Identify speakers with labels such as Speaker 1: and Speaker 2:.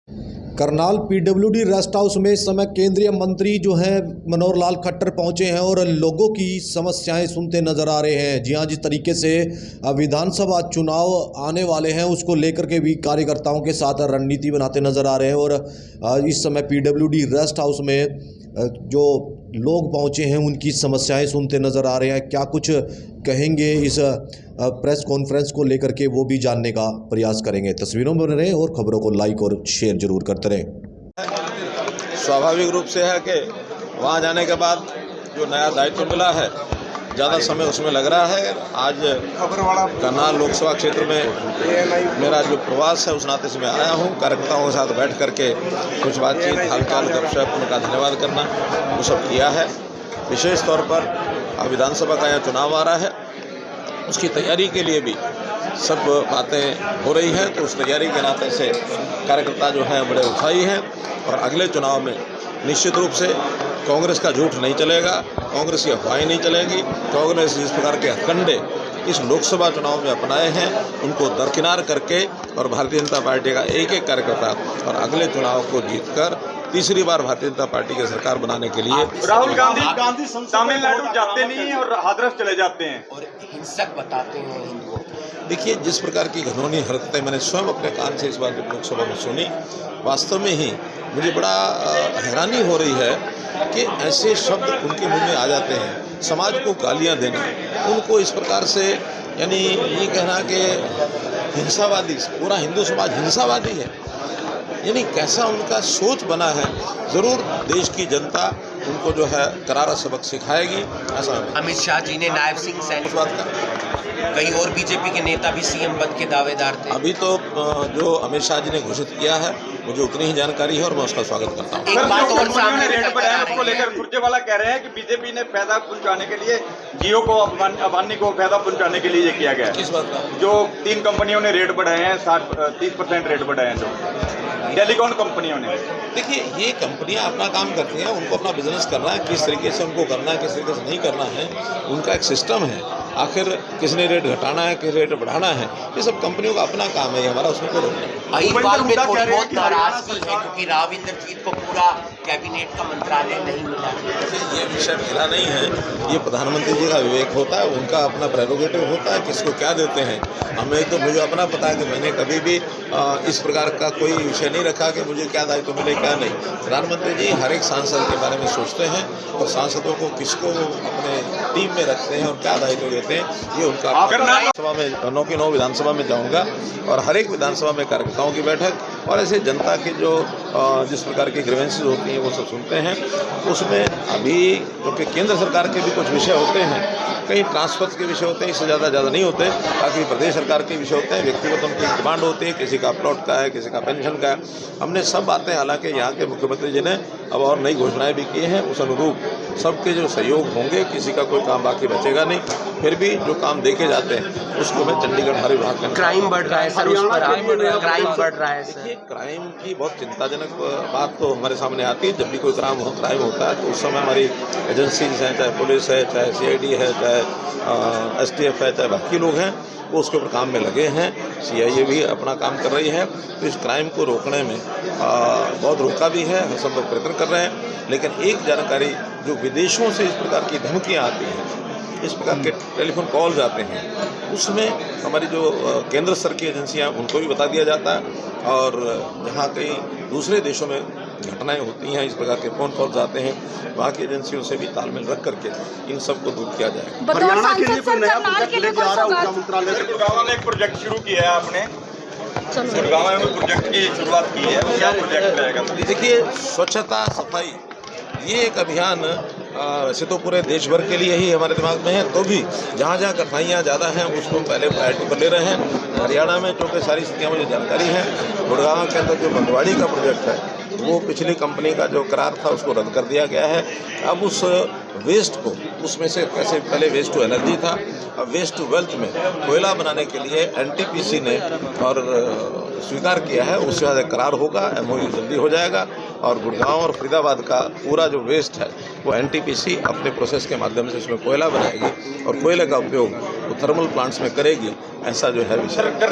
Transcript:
Speaker 1: Karnal PWD rest house में इस समय केंद्रीय मंत्री जो हैं मनोहर लाल खट्टर पहुंचे हैं और लोगों की समस्याएं सुनते नजर आ रहे हैं। जी हां, जिस तरीके से विधानसभा चुनाव आने वाले हैं उसको लेकर के भी कार्यकर्ताओं के साथ रणनीति बनाते नजर आ रहे हैं और इस समय पीडब्ल्यूडी रेस्ट हाउस में जो लोग पहुंचे हैं उनकी समस्याएं सुनते नजर आ रहे हैं। क्या कुछ कहेंगे इस प्रेस कॉन्फ्रेंस को लेकर के, वो भी जानने का प्रयास करेंगे। तस्वीरों में बने रहें और खबरों को लाइक और शेयर जरूर करते रहें।
Speaker 2: स्वाभाविक रूप से है कि वहाँ जाने के बाद जो नया दायित्व मिला है, ज़्यादा समय उसमें लग रहा है। आज करनाल लोकसभा क्षेत्र में मेरा जो प्रवास है उस नाते से मैं आया हूँ। कार्यकर्ताओं के साथ बैठ करके कुछ बातचीत, हालचाल, गपशप, उनका धन्यवाद करना, वो सब किया है। विशेष तौर पर विधानसभा का यहाँ चुनाव आ रहा है, उसकी तैयारी के लिए भी सब बातें हो रही हैं। तो उस तैयारी के नाते से कार्यकर्ता जो हैं बड़े उत्साही हैं और अगले चुनाव में निश्चित रूप से कांग्रेस का झूठ नहीं चलेगा, कांग्रेस की अफवाहें नहीं चलेंगी। कांग्रेस जिस प्रकार के हथकंडे इस लोकसभा चुनाव में अपनाए हैं उनको दरकिनार करके और भारतीय जनता पार्टी का एक एक कार्यकर्ता और अगले चुनाव को जीतकर तीसरी बार भारतीय जनता पार्टी की सरकार बनाने के लिए।
Speaker 3: राहुल गांधी तमिलनाडु जाते नहीं हैं और हाथरस चले जाते हैं
Speaker 4: और हिंसक बताते हैं हिंदुओं।
Speaker 2: देखिए, जिस प्रकार की घिनौनी हरकतें मैंने स्वयं अपने कान से इस बार लोकसभा में सुनी, वास्तव में ही मुझे बड़ा हैरानी हो रही है कि ऐसे शब्द उनके मुंह में आ जाते हैं। समाज को गालियां देना, उनको इस प्रकार से, यानी ये कहना कि हिंसावादी, पूरा हिंदू समाज हिंसावादी है, यानी कैसा उनका सोच बना है। ज़रूर देश की जनता उनको जो है करारा सबक सिखाएगी, ऐसा।
Speaker 4: अमित शाह जी ने नायब सिंह सैनी,
Speaker 2: इस बात का
Speaker 4: कई और बीजेपी के नेता भी सीएम पद के दावेदार थे।
Speaker 2: अभी तो जो अमित शाह जी ने घोषित किया है मुझे उतनी ही जानकारी है और मैं उसका स्वागत करता हूँ।
Speaker 4: एक बात और सामने
Speaker 3: रेट पर है, उसको लेकर सुरजेवाला कह रहे हैं कि बीजेपी ने फायदा पहुंचाने के लिए, जियो को, अबानी को फायदा पहुंचाने के लिए ये किया गया है।
Speaker 2: किस बात का?
Speaker 3: जो 3 कंपनियों ने रेट बढ़ाए हैं, 30% रेट बढ़ाए हैं, जो टेलीकॉम कंपनियों ने।
Speaker 2: देखिए, ये कंपनियां अपना काम करती हैं, उनको अपना बिजनेस करना है, किस तरीके से उनको करना है, किस तरीके से नहीं करना है, उनका एक सिस्टम है। आखिर किसने रेट घटाना है, किस रेट बढ़ाना है, ये सब कंपनियों का अपना काम है, हमारा उसमें कोई रोक नहीं।
Speaker 4: अहिरवाल में थोड़ी बहुत नाराजगी है क्योंकि राव इंद्रजीत को पूरा कैबिनेट का मंत्रालय नहीं मिला।
Speaker 2: ये विषय मिला नहीं है, ये प्रधानमंत्री जी का विवेक होता है, उनका अपना प्रेरोगेटिव होता है, किसको क्या देते हैं। हमें तो, मुझे अपना पता है कि मैंने कभी भी इस प्रकार का कोई विषय नहीं रखा कि मुझे क्या दायित्व मिले क्या नहीं। प्रधानमंत्री जी हर एक सांसद के बारे में सोचते हैं और सांसदों को किसको अपने टीम में रखते हैं और क्या दायित्व देते हैं, ये उनका। विधानसभा में 9 की 9 विधानसभा में जाऊँगा और हर एक विधानसभा में कार्यकर्ताओं की बैठक और ऐसे जनता की जो जिस प्रकार की ग्रीवेंसेस होती हैं वो सब सुनते हैं। उसमें अभी क्योंकि केंद्र सरकार के भी कुछ विषय होते हैं, कहीं ट्रांसफर के विषय होते हैं, इससे ज़्यादा नहीं होते, बाकी प्रदेश सरकार के विषय होते हैं, व्यक्तिगत उनकी डिमांड होती है, किसी का प्लॉट का है, किसी का पेंशन का है। हमने सब बातें, हालांकि यहाँ के मुख्यमंत्री जी ने अब और नई घोषणाएं भी की हैं, उस अनुरूप सबके जो सहयोग होंगे, किसी का कोई काम बाकी बचेगा नहीं। फिर भी जो काम देखे जाते हैं उसको मैं चंडीगढ़ हर विभाग का।
Speaker 4: क्राइम बढ़ रहा है सर, उस पर क्राइम बढ़ रहा है सर।
Speaker 2: क्राइम की बहुत चिंताजनक बात तो हमारे सामने आती है। जब भी कोई क्राइम होता है तो उस समय हमारी एजेंसीज हैं, चाहे पुलिस है, चाहे CID है, चाहे STF है, चाहे बाकी लोग हैं, वो उसके ऊपर काम में लगे हैं। CIA भी अपना काम कर रही है। तो इस क्राइम को रोकने में बहुत रोका भी है, हम सब लोग प्रयत्न कर रहे हैं। लेकिन एक जानकारी, जो विदेशों से इस प्रकार की धमकियाँ आती हैं, इस प्रकार के टेलीफोन कॉल्स आते हैं, उसमें हमारी जो केंद्र स्तर की एजेंसियां, उनको भी बता दिया जाता है। और जहाँ कहीं दूसरे देशों में घटनाएं होती हैं, इस प्रकार के फ़ोन कॉल्स आते हैं, वहाँ की एजेंसियों से भी तालमेल रख करके इन सब को दूर किया जाए।
Speaker 3: हरियाणा के लिए कोई नया प्रोजेक्ट लेके आ रहा है ऊर्जा मंत्रालय से? गुड़गांव में एक प्रोजेक्ट शुरू किया है आपने, गुड़गांव में प्रोजेक्ट की शुरुआत की है, क्या प्रोजेक्ट रहेगा?
Speaker 2: देखिए, स्वच्छता सफाई ये एक अभियान वैसे तो पूरे देश भर के लिए ही हमारे दिमाग में है, तो भी जहाँ जहाँ कठिनाइयाँ ज़्यादा हैं उसको पहले प्रायोरिटी पर ले रहे हैं। हरियाणा में चूँकि सारी स्थितियाँ मुझे जानकारी है, गुड़गांव के अंदर जो बंदवाड़ी का प्रोजेक्ट है वो पिछली कंपनी का जो करार था उसको रद्द कर दिया गया है। अब उस वेस्ट को, उसमें से कैसे, पहले वेस्ट टू एनर्जी था, अब वेस्ट टू वेल्थ में कोयला बनाने के लिए NTPC ने और स्वीकार किया है, उससे ज़्यादा करार होगा, MOU जल्दी हो जाएगा और गुड़गांव और फरीदाबाद का पूरा जो वेस्ट है वो NTPC अपने प्रोसेस के माध्यम से उसमें कोयला बनाएगी और कोयले का उपयोग वो थर्मल प्लांट्स में करेगी, ऐसा जो है विषय।